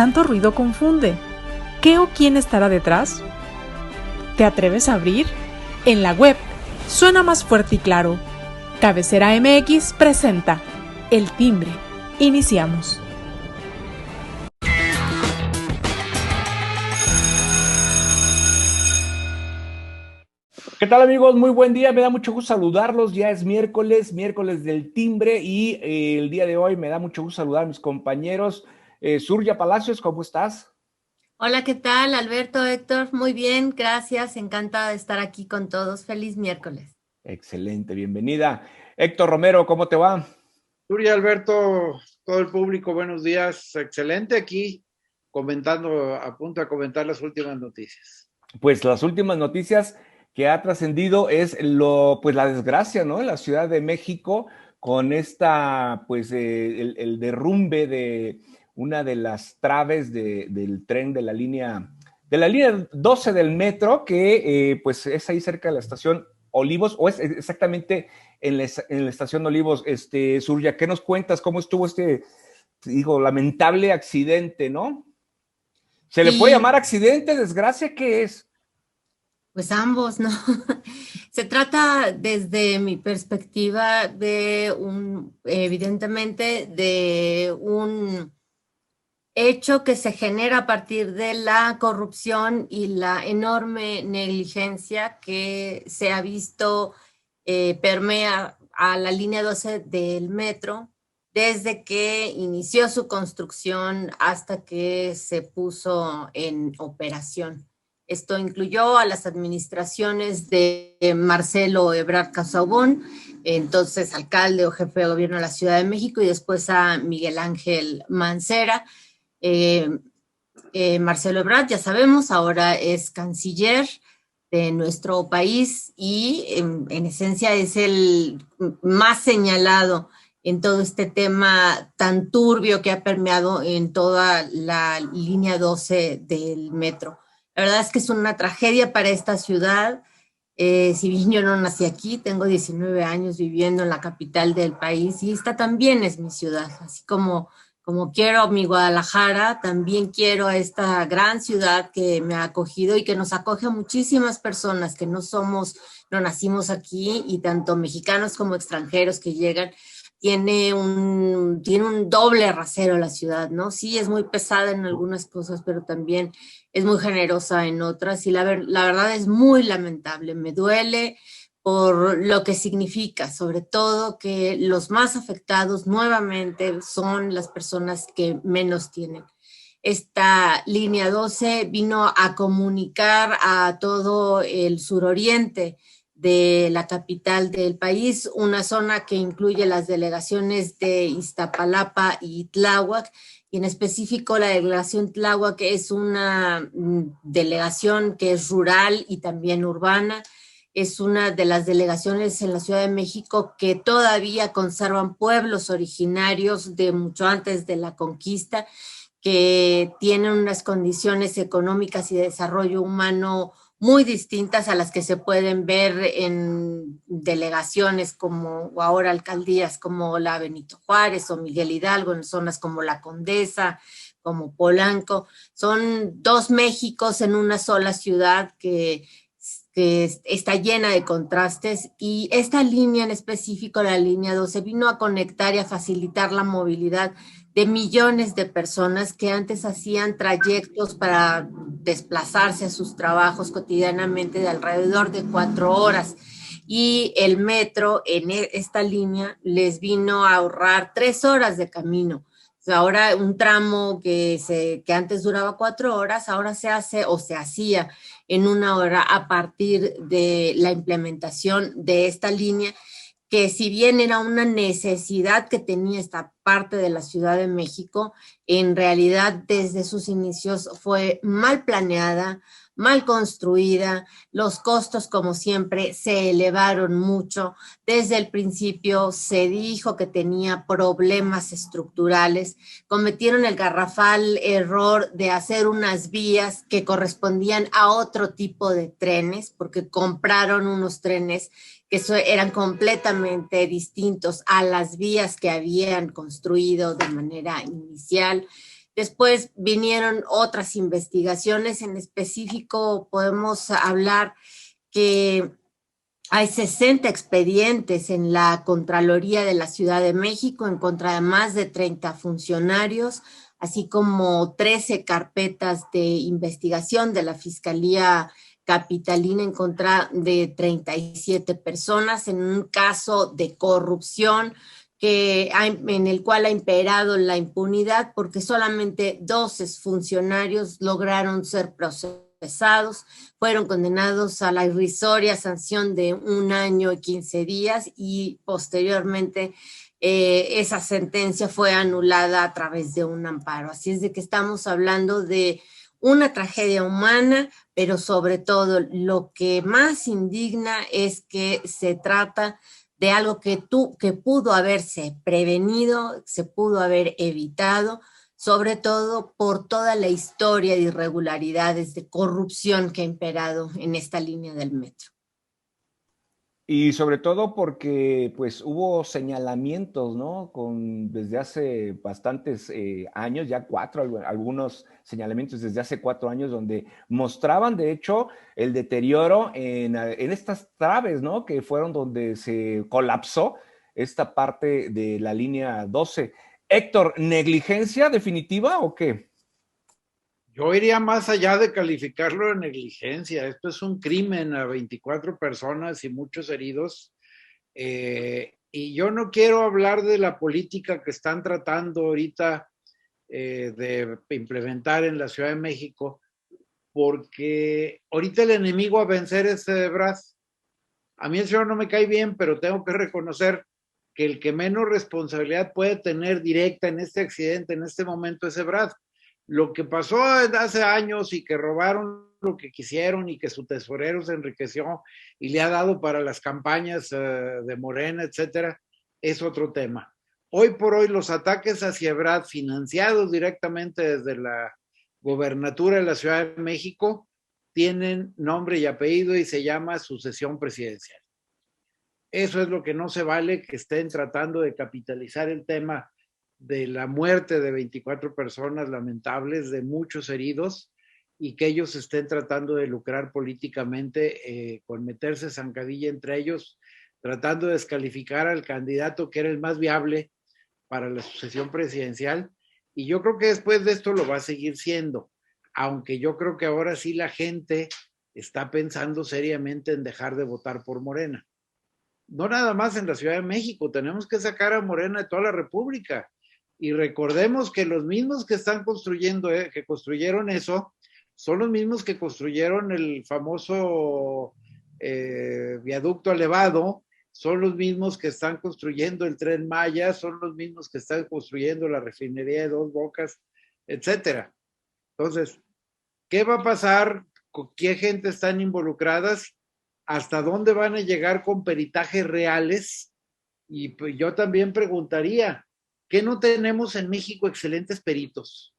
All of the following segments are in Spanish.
tanto ruido confunde. ¿Qué o quién estará detrás? ¿Te atreves a abrir? En la web suena más fuerte y claro. Cabecera MX presenta El Timbre. Iniciamos. ¿Qué tal, amigos? Muy buen día, me da mucho gusto saludarlos. Ya es miércoles del Timbre y el día de hoy me da mucho gusto saludar a mis compañeros. Surya Palacios, ¿cómo estás? Hola, ¿qué tal, Alberto, Héctor? Muy bien, gracias. Encantada de estar aquí con todos. Feliz miércoles. Excelente, bienvenida. Héctor Romero, ¿cómo te va? Surya, Alberto, todo el público, buenos días. Excelente aquí, a punto de comentar las últimas noticias. Pues las últimas noticias que ha trascendido es pues la desgracia, ¿no? En la Ciudad de México con el derrumbe de una de las traves del tren de la línea 12 del metro, que pues es ahí cerca de la estación Olivos, o es exactamente en la estación Olivos. Surya, ¿qué nos cuentas? ¿Cómo estuvo lamentable accidente, ¿no? ¿Se le puede Sí, llamar accidente, desgracia? ¿Qué es? pues ambos, ¿no? Se trata desde mi perspectiva evidentemente, de un hecho que se genera a partir de la corrupción y la enorme negligencia que se ha visto permea a la línea 12 del metro desde que inició su construcción hasta que se puso en operación. Esto incluyó a las administraciones de Marcelo Ebrard Casaubon, entonces alcalde o jefe de gobierno de la Ciudad de México, y después a Miguel Ángel Mancera. Eh, Marcelo Ebrard, ya sabemos, ahora es canciller de nuestro país y en esencia es el más señalado en todo este tema tan turbio que ha permeado en toda la línea 12 del metro. La verdad es que es una tragedia para esta ciudad. Si bien yo no nací aquí, tengo 19 años viviendo en la capital del país y esta también es mi ciudad, así como quiero mi Guadalajara, también quiero a esta gran ciudad que me ha acogido y que nos acoge a muchísimas personas que no nacimos aquí, y tanto mexicanos como extranjeros que llegan. Tiene un doble rasero la ciudad, ¿no? Sí, es muy pesada en algunas cosas, pero también es muy generosa en otras, y la verdad es muy lamentable. Me duele por lo que significa, sobre todo que los más afectados nuevamente son las personas que menos tienen. Esta línea 12 vino a comunicar a todo el suroriente de la capital del país, una zona que incluye las delegaciones de Iztapalapa y Tláhuac, y en específico la delegación Tláhuac, que es una delegación que es rural y también urbana. Es una de las delegaciones en la Ciudad de México que todavía conservan pueblos originarios de mucho antes de la conquista, que tienen unas condiciones económicas y de desarrollo humano muy distintas a las que se pueden ver en delegaciones o ahora alcaldías como la Benito Juárez o Miguel Hidalgo, en zonas como la Condesa, como Polanco. Son dos Méxicos en una sola ciudad que está llena de contrastes, y esta línea en específico, la línea 12, vino a conectar y a facilitar la movilidad de millones de personas que antes hacían trayectos para desplazarse a sus trabajos cotidianamente de alrededor de 4 horas. Y el metro en esta línea les vino a ahorrar 3 horas de camino. O sea, ahora un tramo que antes duraba 4 horas, ahora se hace o se hacía en 1 hora a partir de la implementación de esta línea, que si bien era una necesidad que tenía esta parte de la Ciudad de México, en realidad desde sus inicios fue mal planeada, mal construida. Los costos, como siempre, se elevaron mucho. Desde el principio se dijo que tenía problemas estructurales. Cometieron el garrafal error de hacer unas vías que correspondían a otro tipo de trenes, porque compraron unos trenes que eran completamente distintos a las vías que habían construido de manera inicial. Después vinieron otras investigaciones, en específico podemos hablar que hay 60 expedientes en la Contraloría de la Ciudad de México en contra de más de 30 funcionarios, así como 13 carpetas de investigación de la Fiscalía Capitalina en contra de 37 personas en un caso de corrupción en el cual ha imperado la impunidad porque solamente 12 funcionarios lograron ser procesados, fueron condenados a la irrisoria sanción de 1 año y 15 días y posteriormente esa sentencia fue anulada a través de un amparo. Así es de que estamos hablando de una tragedia humana, pero sobre todo lo que más indigna es que se trata de algo que pudo haberse prevenido, se pudo haber evitado, sobre todo por toda la historia de irregularidades, de corrupción que ha imperado en esta línea del metro. Y sobre todo porque pues hubo señalamientos, ¿no? Desde hace bastantes años, ya algunos señalamientos desde hace 4 años, donde mostraban de hecho el deterioro en estas traves, ¿no? Que fueron donde se colapsó esta parte de la línea 12. Héctor, ¿negligencia definitiva o qué? Yo iría más allá de calificarlo de negligencia. Esto es un crimen a 24 personas y muchos heridos. Y yo no quiero hablar de la política que están tratando ahorita de implementar en la Ciudad de México, porque ahorita el enemigo a vencer es Ebrard. A mí el señor no me cae bien, pero tengo que reconocer que el que menos responsabilidad puede tener directa en este accidente, en este momento, es Ebrard. Lo que pasó hace años y que robaron lo que quisieron y que su tesorero se enriqueció y le ha dado para las campañas de Morena, etcétera, es otro tema. Hoy por hoy los ataques hacia Ebrard, financiados directamente desde la gobernatura de la Ciudad de México, tienen nombre y apellido y se llama sucesión presidencial. Eso es lo que no se vale, que estén tratando de capitalizar el tema de la muerte de 24 personas lamentables, de muchos heridos, y que ellos estén tratando de lucrar políticamente con meterse zancadilla entre ellos, tratando de descalificar al candidato que era el más viable para la sucesión presidencial. Y yo creo que después de esto lo va a seguir siendo, aunque yo creo que ahora sí la gente está pensando seriamente en dejar de votar por Morena. No nada más en la Ciudad de México, tenemos que sacar a Morena de toda la República. Y recordemos que los mismos que están construyendo, que construyeron eso, son los mismos que construyeron el famoso viaducto elevado, son los mismos que están construyendo el Tren Maya, son los mismos que están construyendo la refinería de Dos Bocas, etcétera. Entonces, ¿qué va a pasar? ¿Con qué gente están involucradas? ¿Hasta dónde van a llegar con peritajes reales? Y pues yo también preguntaría, ¿qué no tenemos en México excelentes peritos?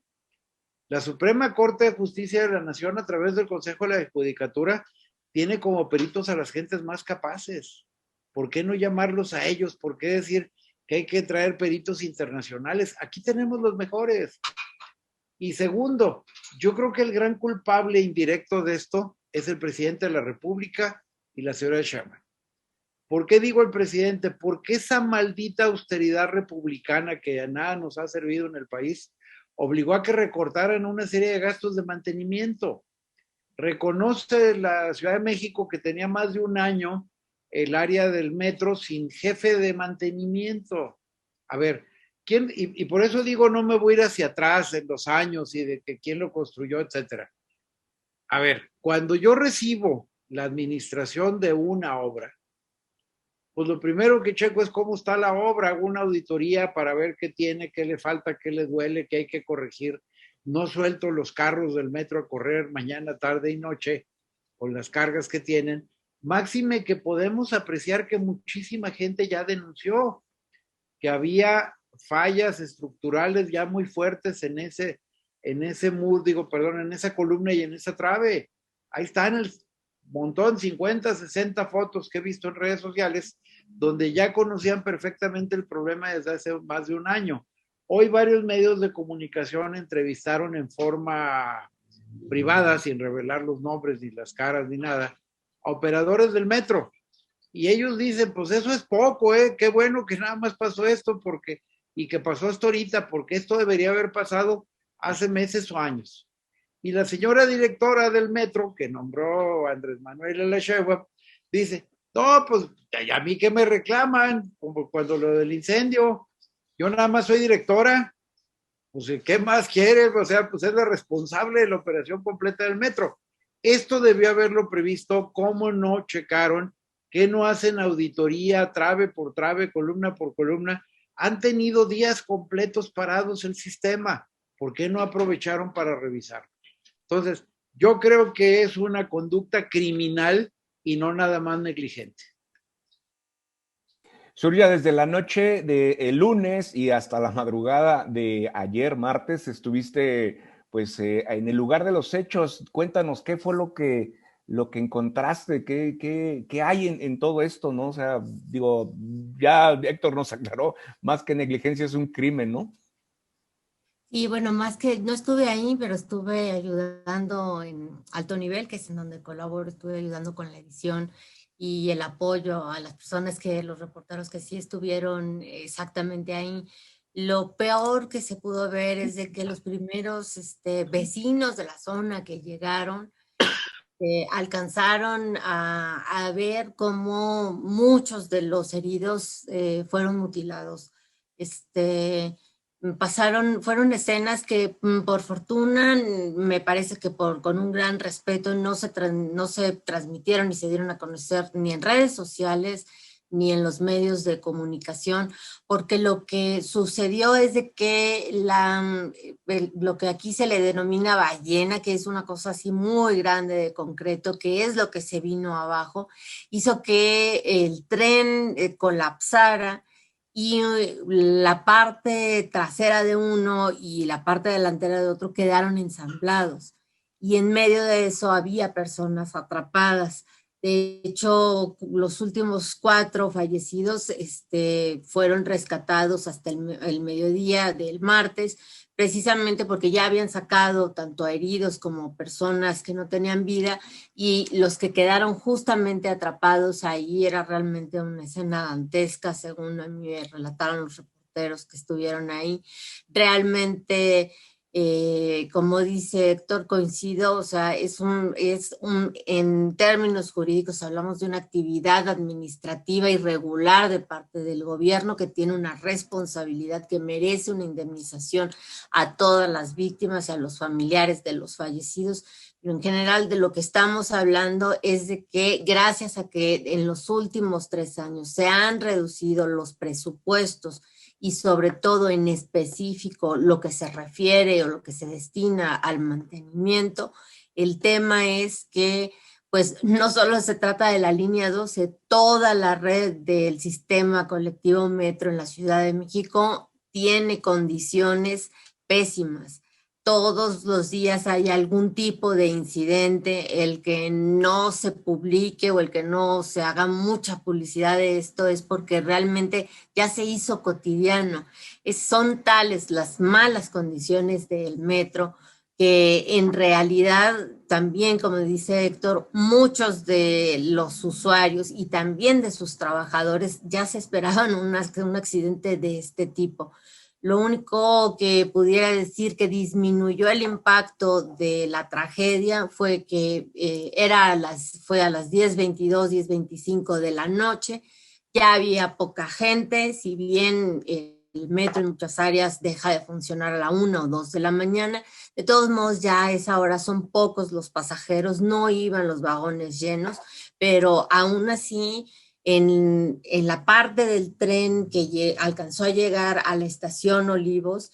La Suprema Corte de Justicia de la Nación, a través del Consejo de la Judicatura, tiene como peritos a las gentes más capaces. ¿Por qué no llamarlos a ellos? ¿Por qué decir que hay que traer peritos internacionales? Aquí tenemos los mejores. Y segundo, yo creo que el gran culpable indirecto de esto es el presidente de la República y la señora Sheinbaum. ¿Por qué digo el presidente? Porque esa maldita austeridad republicana que a nada nos ha servido en el país obligó a que recortaran una serie de gastos de mantenimiento. Reconoce la Ciudad de México que tenía más de 1 año el área del metro sin jefe de mantenimiento. A ver, ¿quién? Y por eso digo, no me voy a ir hacia atrás en los años y de que quién lo construyó, etcétera. A ver, cuando yo recibo la administración de una obra, pues lo primero que checo es cómo está la obra, hago una auditoría para ver qué tiene, qué le falta, qué le duele, qué hay que corregir. No suelto los carros del metro a correr mañana, tarde y noche con las cargas que tienen. Máxime que podemos apreciar que muchísima gente ya denunció que había fallas estructurales ya muy fuertes en esa columna y en esa trave. Ahí están el montón, 50, 60 fotos que he visto en redes sociales, donde ya conocían perfectamente el problema desde hace más de 1 año. Hoy varios medios de comunicación entrevistaron en forma privada, sin revelar los nombres, ni las caras, ni nada, a operadores del metro. Y ellos dicen, pues eso es poco, qué bueno que nada más pasó esto, y que pasó hasta ahorita, porque esto debería haber pasado hace meses o años. Y la señora directora del metro, que nombró a Andrés Manuel Elachegua, dice, no, pues a mí que me reclaman, como cuando lo del incendio, yo nada más soy directora, pues ¿qué más quieres? O sea, pues es la responsable de la operación completa del metro. Esto debió haberlo previsto, ¿cómo no checaron? ¿Qué no hacen auditoría trave por trave, columna por columna? Han tenido días completos parados el sistema. ¿Por qué no aprovecharon para revisar? Entonces, yo creo que es una conducta criminal y no nada más negligente. Surya, desde la noche del lunes y hasta la madrugada de ayer, martes, estuviste pues en el lugar de los hechos. Cuéntanos qué fue lo que encontraste, qué hay en todo esto, ¿no? O sea, digo, ya Héctor nos aclaró, más que negligencia es un crimen, ¿no? Y bueno, más que no estuve ahí, pero estuve ayudando en alto nivel, que es en donde colaboro, estuve ayudando con la edición y el apoyo a las personas los reporteros que sí estuvieron exactamente ahí. Lo peor que se pudo ver es de que los primeros vecinos de la zona que llegaron alcanzaron a ver cómo muchos de los heridos fueron mutilados. Fueron escenas que por fortuna, me parece que con un gran respeto no se transmitieron ni se dieron a conocer ni en redes sociales ni en los medios de comunicación, porque lo que sucedió es de que lo que aquí se le denomina ballena, que es una cosa así muy grande de concreto, que es lo que se vino abajo, hizo que el tren colapsara y la parte trasera de uno y la parte delantera de otro quedaron ensamblados. Y en medio de eso había personas atrapadas. De hecho, los últimos 4 fallecidos fueron rescatados hasta el mediodía del martes, precisamente porque ya habían sacado tanto a heridos como personas que no tenían vida, y los que quedaron justamente atrapados ahí era realmente una escena dantesca, según a mí me relataron los reporteros que estuvieron ahí. Realmente, como dice Héctor, coincido, o sea, en términos jurídicos hablamos de una actividad administrativa irregular de parte del gobierno que tiene una responsabilidad que merece una indemnización a todas las víctimas y a los familiares de los fallecidos. Pero en general de lo que estamos hablando es de que gracias a que en los últimos 3 años se han reducido los presupuestos y sobre todo en específico lo que se refiere o lo que se destina al mantenimiento, el tema es que pues no solo se trata de la línea 12, toda la red del sistema colectivo metro en la Ciudad de México tiene condiciones pésimas. Todos los días hay algún tipo de incidente. El que no se publique o el que no se haga mucha publicidad de esto es porque realmente ya se hizo cotidiano. Son tales las malas condiciones del metro que en realidad también, como dice Héctor, muchos de los usuarios y también de sus trabajadores ya se esperaban un accidente de este tipo. Lo único que pudiera decir que disminuyó el impacto de la tragedia fue que fue a las 10:22, 10:25 de la noche. Ya había poca gente, si bien el metro en muchas áreas deja de funcionar a la 1 o 2 de la mañana. De todos modos, ya a esa hora son pocos los pasajeros, no iban los vagones llenos, pero aún así, en la parte del tren que alcanzó a llegar a la estación Olivos,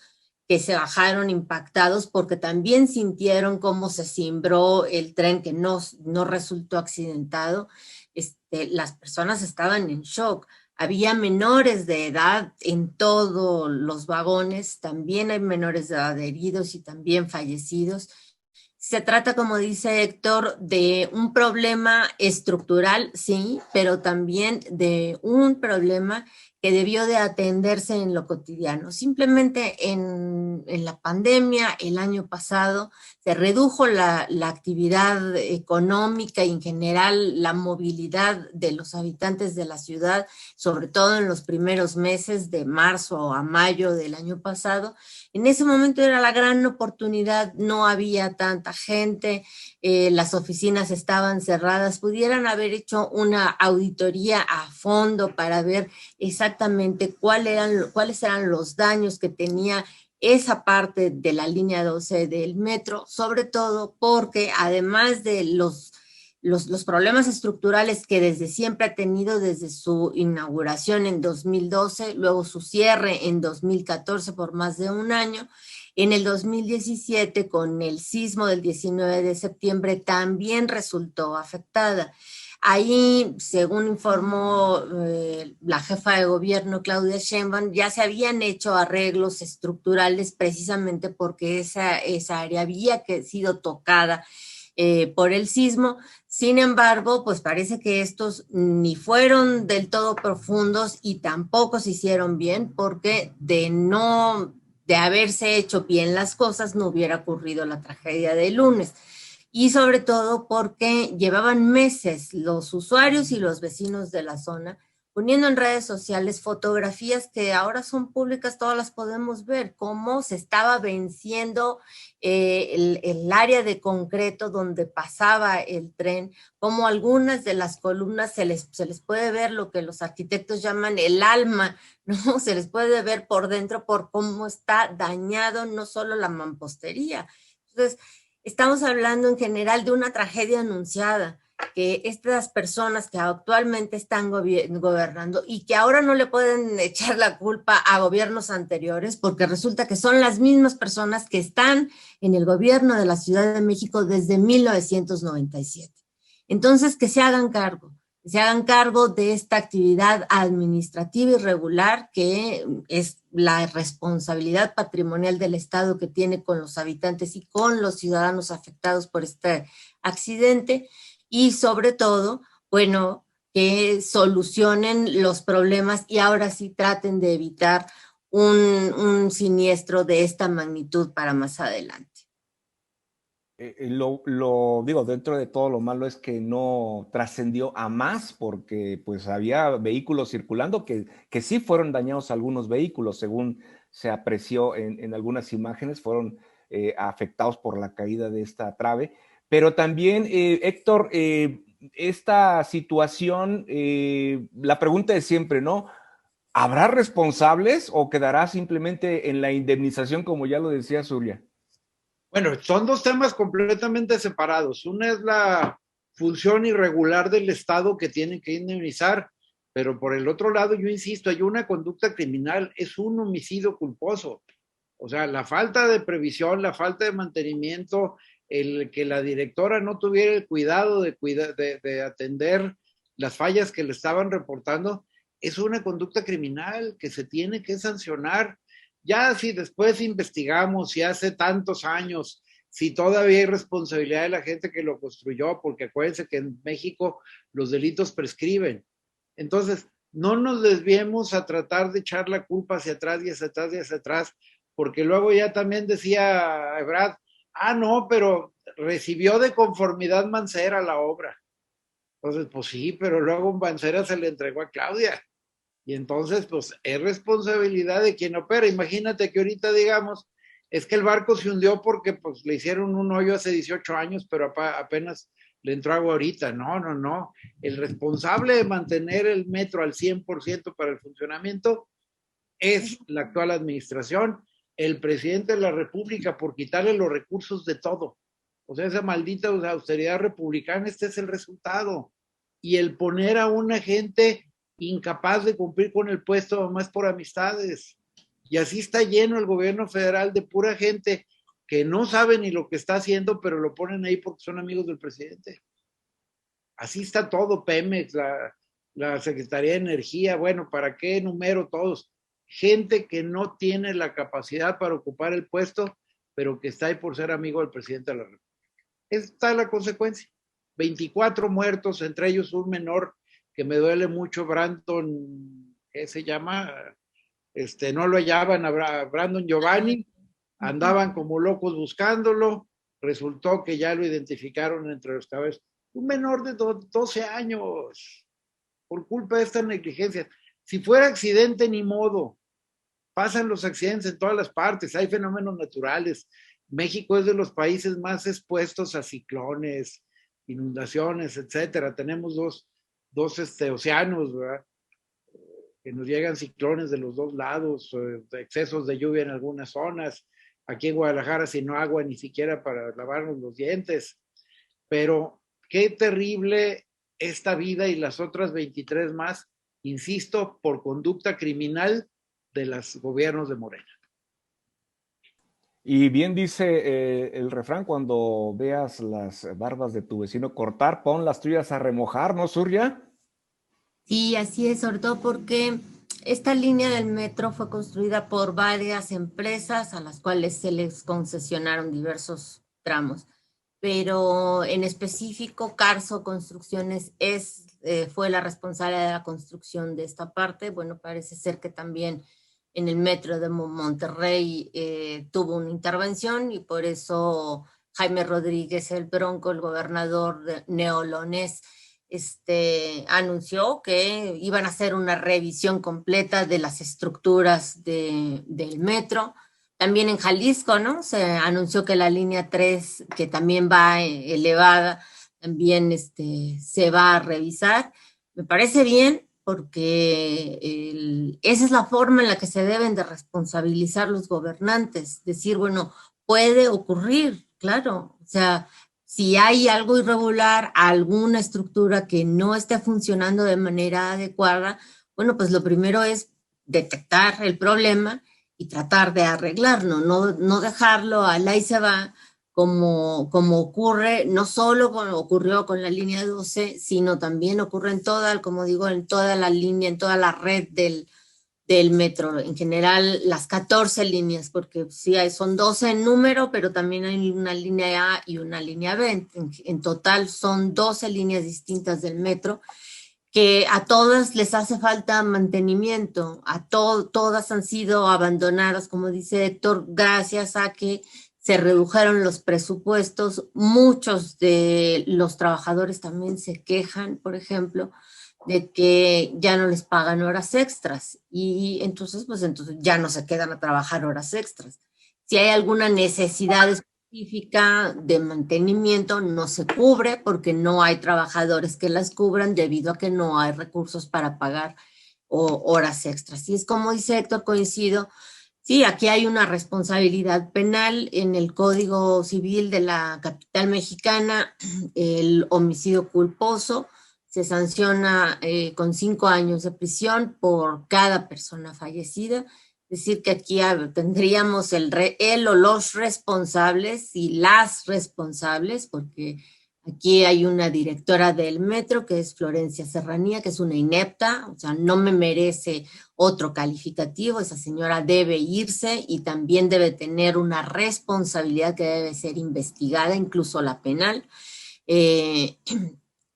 que se bajaron impactados porque también sintieron cómo se cimbró el tren, que no resultó accidentado. Las personas estaban en shock. Había menores de edad en todos los vagones, también hay menores de edad heridos y también fallecidos. Se trata, como dice Héctor, de un problema estructural, sí, pero también de un problema que debió de atenderse en lo cotidiano. Simplemente en la pandemia, el año pasado, se redujo la actividad económica y en general la movilidad de los habitantes de la ciudad, sobre todo en los primeros meses de marzo a mayo del año pasado. En ese momento era la gran oportunidad, no había tanta gente, las oficinas estaban cerradas, pudieran haber hecho una auditoría a fondo para ver exactamente cuáles eran los daños que tenía esa parte de la línea 12 del metro, sobre todo porque además de los problemas estructurales que desde siempre ha tenido desde su inauguración en 2012, luego su cierre en 2014 por más de un año, en el 2017 con el sismo del 19 de septiembre también resultó afectada. Ahí, según informó la jefa de gobierno, Claudia Sheinbaum, ya se habían hecho arreglos estructurales precisamente porque esa área había sido tocada por el sismo. Sin embargo, pues parece que estos ni fueron del todo profundos y tampoco se hicieron bien porque de haberse hecho bien las cosas no hubiera ocurrido la tragedia del lunes. Y sobre todo porque llevaban meses los usuarios y los vecinos de la zona poniendo en redes sociales fotografías que ahora son públicas, todas las podemos ver, cómo se estaba venciendo el área de concreto donde pasaba el tren, cómo algunas de las columnas se les puede ver lo que los arquitectos llaman el alma, ¿no? Se les puede ver por dentro por cómo está dañado no solo la mampostería. Entonces, estamos hablando en general de una tragedia anunciada, que estas personas que actualmente están gobernando y que ahora no le pueden echar la culpa a gobiernos anteriores, porque resulta que son las mismas personas que están en el gobierno de la Ciudad de México desde 1997. Entonces, que se hagan cargo de esta actividad administrativa irregular que es la responsabilidad patrimonial del Estado que tiene con los habitantes y con los ciudadanos afectados por este accidente. Y sobre todo, bueno, que solucionen los problemas y ahora sí traten de evitar un siniestro de esta magnitud para más adelante. Lo digo, dentro de todo lo malo es que no trascendió a más porque pues había vehículos circulando que sí fueron dañados algunos vehículos, según se apreció en algunas imágenes, fueron afectados por la caída de esta trave. Pero también, Héctor, esta situación, la pregunta es siempre, ¿no? ¿Habrá responsables o quedará simplemente en la indemnización, como ya lo decía Zulia? Bueno, son dos temas completamente separados. Una es la función irregular del Estado que tiene que indemnizar, pero por el otro lado, yo insisto, hay una conducta criminal, es un homicidio culposo. O sea, la falta de previsión, la falta de mantenimiento, el que la directora no tuviera el cuidado de atender las fallas que le estaban reportando, es una conducta criminal que se tiene que sancionar. Ya si después investigamos, si hace tantos años, si todavía hay responsabilidad de la gente que lo construyó, porque acuérdense que en México los delitos prescriben. Entonces, no nos desviemos a tratar de echar la culpa hacia atrás y hacia atrás y hacia atrás, porque luego ya también decía Ebrard, no, pero recibió de conformidad Mancera la obra. Entonces, pues sí, pero luego Mancera se le entregó a Claudia. Y entonces, pues, es responsabilidad de quien opera. Imagínate que ahorita digamos, es que el barco se hundió porque pues le hicieron un hoyo hace 18 años, pero apenas le entró agua ahorita. No. El responsable de mantener el metro al 100% para el funcionamiento es la actual administración, el presidente de la República, por quitarle los recursos de todo. O sea, esa maldita austeridad republicana, este es el resultado. Y el poner a una gente incapaz de cumplir con el puesto más por amistades. Y así está lleno el gobierno federal de pura gente que no sabe ni lo que está haciendo, pero lo ponen ahí porque son amigos del presidente. Así está todo, Pemex, la Secretaría de Energía, bueno, ¿para qué enumero todos? Gente que no tiene la capacidad para ocupar el puesto, pero que está ahí por ser amigo del presidente de la República. Esta es la consecuencia. 24 muertos, entre ellos un menor que me duele mucho, Brandon, ¿qué se llama? No lo hallaban a Brandon Giovanni, andaban como locos buscándolo, resultó que ya lo identificaron entre los cabezas. Un menor de 12 años, por culpa de esta negligencia. Si fuera accidente, ni modo. Pasan los accidentes en todas las partes, hay fenómenos naturales. México es de los países más expuestos a ciclones, inundaciones, etcétera. Tenemos dos océanos, ¿verdad? Que nos llegan ciclones de los dos lados, excesos de lluvia en algunas zonas. Aquí en Guadalajara sin agua ni siquiera para lavarnos los dientes. Pero qué terrible esta vida y las otras 23 más, insisto, por conducta criminal de los gobiernos de Morena. Y bien dice el refrán, cuando veas las barbas de tu vecino cortar, pon las tuyas a remojar, ¿no, Surya? Sí, así es, sobre todo porque esta línea del metro fue construida por varias empresas a las cuales se les concesionaron diversos tramos, pero en específico Carso Construcciones fue la responsable de la construcción de esta parte. Bueno, parece ser que también en el metro de Monterrey tuvo una intervención y por eso Jaime Rodríguez el Bronco, el gobernador neolonés, anunció que iban a hacer una revisión completa de las estructuras del metro. También en Jalisco, ¿no? Se anunció que la línea 3, que también va elevada, también se va a revisar. Me parece bien porque esa es la forma en la que se deben de responsabilizar los gobernantes. Decir, bueno, puede ocurrir, claro, o sea, si hay algo irregular, alguna estructura que no esté funcionando de manera adecuada, bueno, pues lo primero es detectar el problema y tratar de arreglarlo, no dejarlo al ahí se va, como ocurre, no solo ocurrió con la línea 12, sino también ocurre en toda, como digo, en toda la línea, en toda la red del metro, en general las 14 líneas, porque sí son 12 en número, pero también hay una línea A y una línea B. En total son 12 líneas distintas del metro, que a todas les hace falta mantenimiento, todas han sido abandonadas, como dice Héctor, gracias a que se redujeron los presupuestos. Muchos de los trabajadores también se quejan, por ejemplo, de que ya no les pagan horas extras y entonces ya no se quedan a trabajar horas extras. Si hay alguna necesidad específica de mantenimiento, no se cubre porque no hay trabajadores que las cubran debido a que no hay recursos para pagar horas extras. Y es como dice Héctor, coincido, sí, aquí hay una responsabilidad penal en el Código Civil de la capital mexicana, el homicidio culposo se sanciona con 5 años de prisión por cada persona fallecida. Es decir, que aquí tendríamos el o los responsables y las responsables, porque aquí hay una directora del metro, que es Florencia Serranía, que es una inepta, o sea, no me merece otro calificativo. Esa señora debe irse y también debe tener una responsabilidad que debe ser investigada, incluso la penal.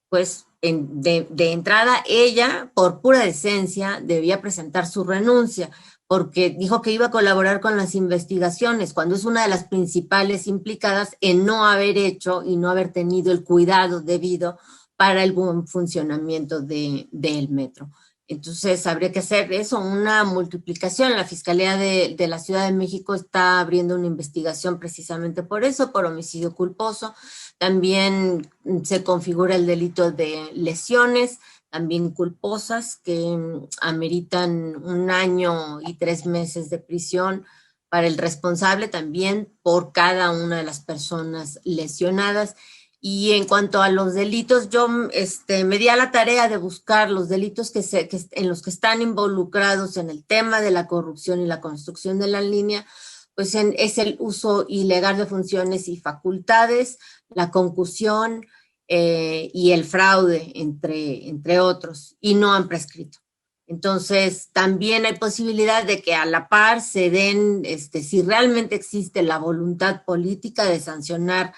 Pues de entrada ella, por pura decencia, debía presentar su renuncia, porque dijo que iba a colaborar con las investigaciones, cuando es una de las principales implicadas en no haber hecho y no haber tenido el cuidado debido para el buen funcionamiento del metro. Entonces habría que hacer eso, una multiplicación. La Fiscalía de la Ciudad de México está abriendo una investigación precisamente por eso, por homicidio culposo. También se configura el delito de lesiones, también culposas, que ameritan 1 año y 3 meses de prisión para el responsable, también por cada una de las personas lesionadas. Y en cuanto a los delitos, yo me di a la tarea de buscar los delitos en los que están involucrados en el tema de la corrupción y la construcción de la línea, pues es el uso ilegal de funciones y facultades, la concusión y el fraude, entre otros, y no han prescrito. Entonces, también hay posibilidad de que a la par se den, si realmente existe la voluntad política de sancionar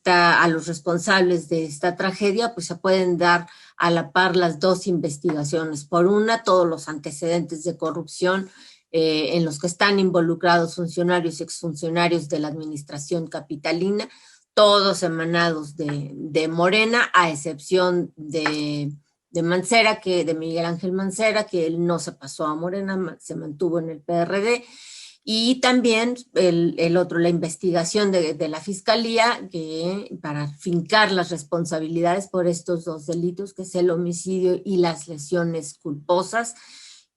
a los responsables de esta tragedia, pues se pueden dar a la par las dos investigaciones. Por una, todos los antecedentes de corrupción en los que están involucrados funcionarios y exfuncionarios de la administración capitalina, todos emanados de Morena, a excepción de Mancera, de Miguel Ángel Mancera, que él no se pasó a Morena, se mantuvo en el PRD. Y también la investigación de la Fiscalía para fincar las responsabilidades por estos dos delitos, que es el homicidio y las lesiones culposas,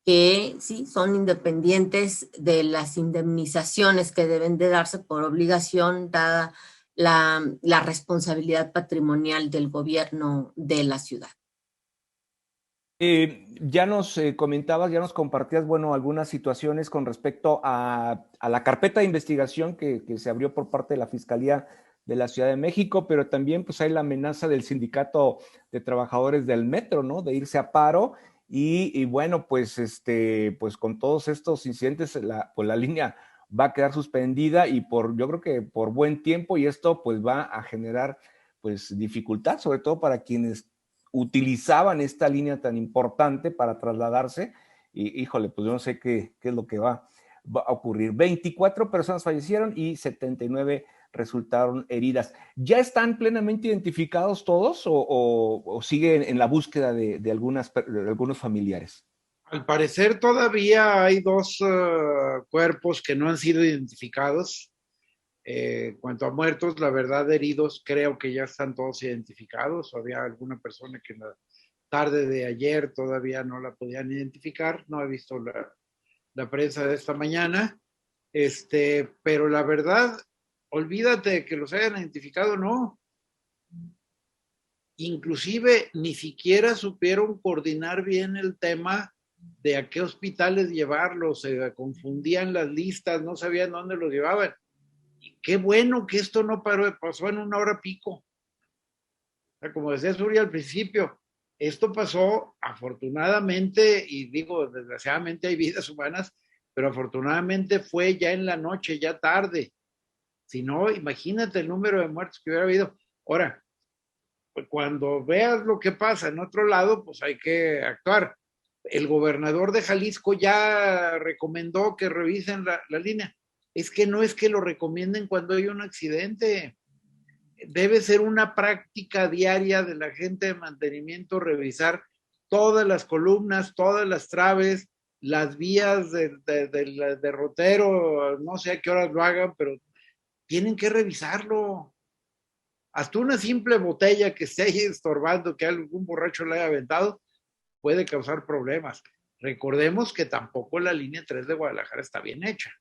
que sí son independientes de las indemnizaciones que deben de darse por obligación, dada la responsabilidad patrimonial del gobierno de la ciudad. Ya nos comentabas, ya nos compartías, bueno, algunas situaciones con respecto a la carpeta de investigación que se abrió por parte de la Fiscalía de la Ciudad de México, pero también pues hay la amenaza del Sindicato de Trabajadores del Metro, ¿no? De irse a paro y bueno, pues pues con todos estos incidentes, pues la línea va a quedar suspendida y yo creo que por buen tiempo, y esto pues va a generar pues dificultad, sobre todo para quienes utilizaban esta línea tan importante para trasladarse y híjole, pues yo no sé qué es lo que va a ocurrir. 24 personas fallecieron y 79 resultaron heridas. ¿Ya están plenamente identificados todos o siguen en la búsqueda de algunos familiares? Al parecer todavía hay dos cuerpos que no han sido identificados. En cuanto a muertos, la verdad, heridos, creo que ya están todos identificados. Había alguna persona que en la tarde de ayer todavía no la podían identificar. No he visto la prensa de esta mañana. Pero la verdad, olvídate de que los hayan identificado, no. Inclusive ni siquiera supieron coordinar bien el tema de a qué hospitales llevarlos. Se confundían las listas, no sabían dónde los llevaban. Y qué bueno que esto no pasó en 1 hora pico. O sea, como decía Suri al principio, esto pasó afortunadamente, y digo, desgraciadamente hay vidas humanas, pero afortunadamente fue ya en la noche, ya tarde. Si no, imagínate el número de muertos que hubiera habido. Ahora, pues cuando veas lo que pasa en otro lado, pues hay que actuar. El gobernador de Jalisco ya recomendó que revisen la línea. Es que no es que lo recomienden cuando hay un accidente. Debe ser una práctica diaria de la gente de mantenimiento revisar todas las columnas, todas las traves, las vías del derrotero, no sé a qué horas lo hagan, pero tienen que revisarlo. Hasta una simple botella que esté ahí estorbando, que algún borracho le haya aventado, puede causar problemas. Recordemos que tampoco la línea 3 de Guadalajara está bien hecha.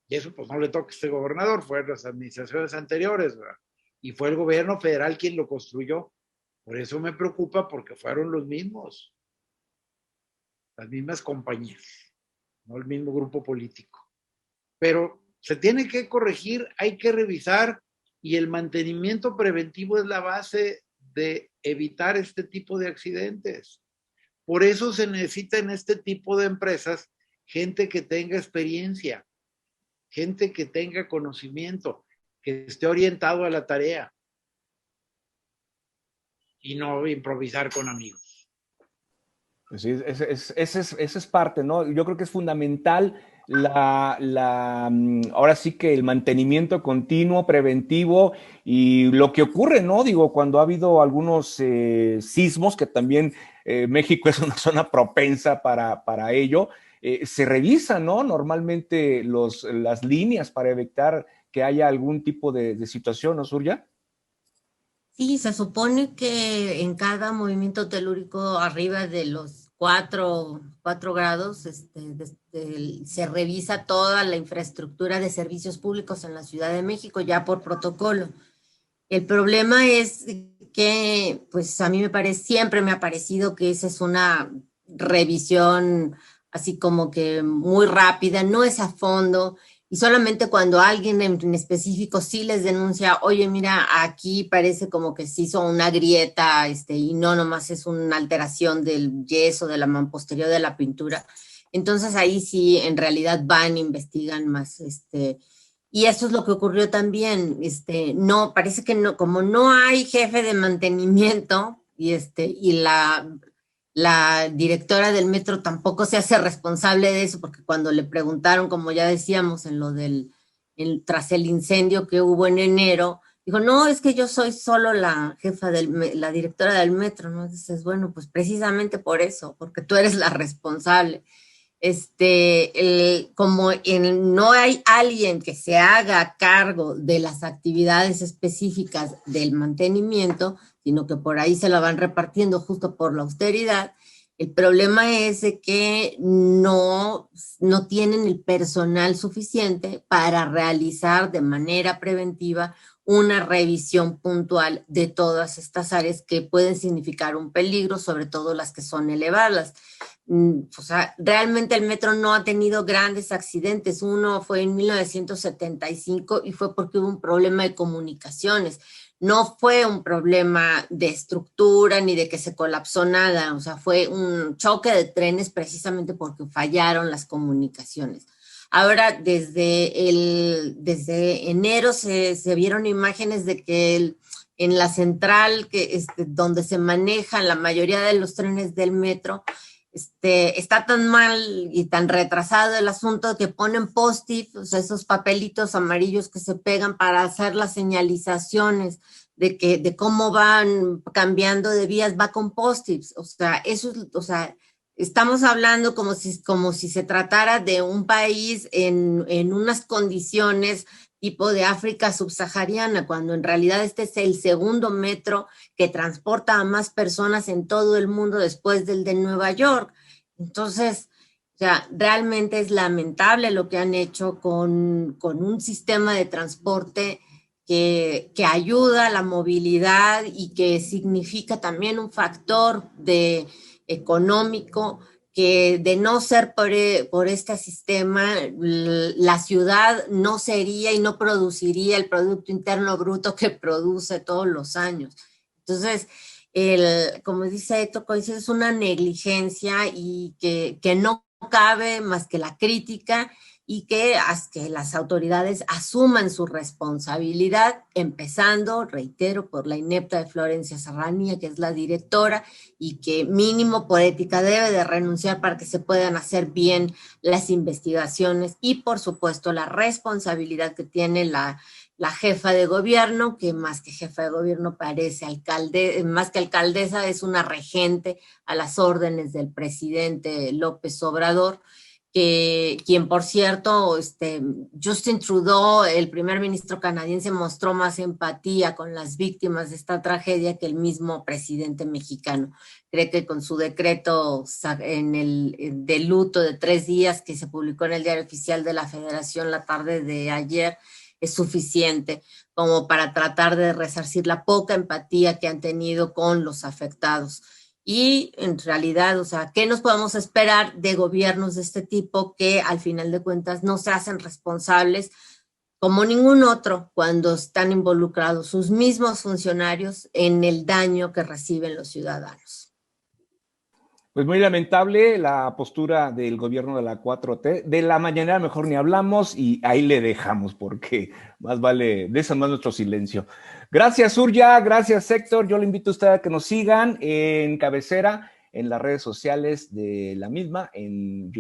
Y eso pues no le toca a este gobernador, fue las administraciones anteriores, ¿verdad? Y fue el gobierno federal quien lo construyó. Por eso me preocupa, porque fueron los mismos, las mismas compañías, no el mismo grupo político. Pero se tiene que corregir, hay que revisar, y el mantenimiento preventivo es la base de evitar este tipo de accidentes. Por eso se necesita en este tipo de empresas gente que tenga experiencia, gente que tenga conocimiento, que esté orientado a la tarea y no improvisar con amigos. Sí, esa es parte, ¿no? Yo creo que es fundamental ahora sí que el mantenimiento continuo, preventivo y lo que ocurre, ¿no? Digo, cuando ha habido algunos sismos, que también México es una zona propensa para ello, se revisan, ¿no? Normalmente las líneas para evitar que haya algún tipo de situación, ¿no, Surya? Sí, se supone que en cada movimiento telúrico arriba de los 4 grados se revisa toda la infraestructura de servicios públicos en la Ciudad de México ya por protocolo. El problema es que, pues a mí siempre me ha parecido que esa es una revisión así como que muy rápida, no es a fondo, y solamente cuando alguien en específico sí les denuncia, oye, mira, aquí parece como que se hizo una grieta, y no nomás es una alteración del yeso, de la mampostería de la pintura. Entonces ahí sí, en realidad van, investigan más, Y eso es lo que ocurrió también. No, parece que no, como no hay jefe de mantenimiento y la directora del metro tampoco se hace responsable de eso, porque cuando le preguntaron, como ya decíamos, en lo tras el incendio que hubo en enero, dijo, no, es que yo soy solo la jefa la directora del metro, ¿no? Entonces, bueno, pues precisamente por eso, porque tú eres la responsable. Como no hay alguien que se haga cargo de las actividades específicas del mantenimiento, sino que por ahí se la van repartiendo justo por la austeridad, el problema es de que no tienen el personal suficiente para realizar de manera preventiva una revisión puntual de todas estas áreas que pueden significar un peligro, sobre todo las que son elevadas. O sea, realmente el metro no ha tenido grandes accidentes. Uno fue en 1975 y fue porque hubo un problema de comunicaciones. No fue un problema de estructura ni de que se colapsó nada. O sea, fue un choque de trenes precisamente porque fallaron las comunicaciones. Ahora, desde enero se vieron imágenes de que en la central, donde se manejan la mayoría de los trenes del metro, está tan mal y tan retrasado el asunto que ponen post-it, o sea, esos papelitos amarillos que se pegan para hacer las señalizaciones de cómo van cambiando de vías, va con post-its. O sea, estamos hablando como si se tratara de un país en unas condiciones tipo de África subsahariana, cuando en realidad este es el segundo metro que transporta a más personas en todo el mundo después del de Nueva York. Entonces, o sea, realmente es lamentable lo que han hecho con un sistema de transporte que ayuda a la movilidad y que significa también un factor económico, que de no ser por este sistema, la ciudad no sería y no produciría el Producto Interno Bruto que produce todos los años. Entonces, como dice Héctor, es una negligencia y que no cabe más que la crítica y que las autoridades asuman su responsabilidad, empezando, reitero, por la inepta de Florencia Serranía, que es la directora, y que mínimo por ética debe de renunciar para que se puedan hacer bien las investigaciones, y por supuesto la responsabilidad que tiene la jefa de gobierno, que más que jefa de gobierno parece más que alcaldesa, es una regente a las órdenes del presidente López Obrador, quien por cierto, Justin Trudeau, el primer ministro canadiense, mostró más empatía con las víctimas de esta tragedia que el mismo presidente mexicano. Cree que con su decreto de luto de 3 días que se publicó en el Diario Oficial de la Federación la tarde de ayer es suficiente como para tratar de resarcir la poca empatía que han tenido con los afectados. Y en realidad, o sea, ¿qué nos podemos esperar de gobiernos de este tipo que al final de cuentas no se hacen responsables como ningún otro cuando están involucrados sus mismos funcionarios en el daño que reciben los ciudadanos? Pues muy lamentable la postura del gobierno de la 4T. De la mañanera mejor ni hablamos y ahí le dejamos porque más vale, de eso más nuestro silencio. Gracias, Surya, gracias, Héctor. Yo le invito a usted a que nos sigan en Cabecera, en las redes sociales de la misma, en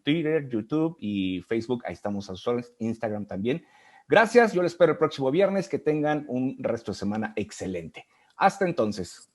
Twitter, YouTube y Facebook. Ahí estamos a sus órdenes, Instagram también. Gracias, yo les espero el próximo viernes. Que tengan un resto de semana excelente. Hasta entonces.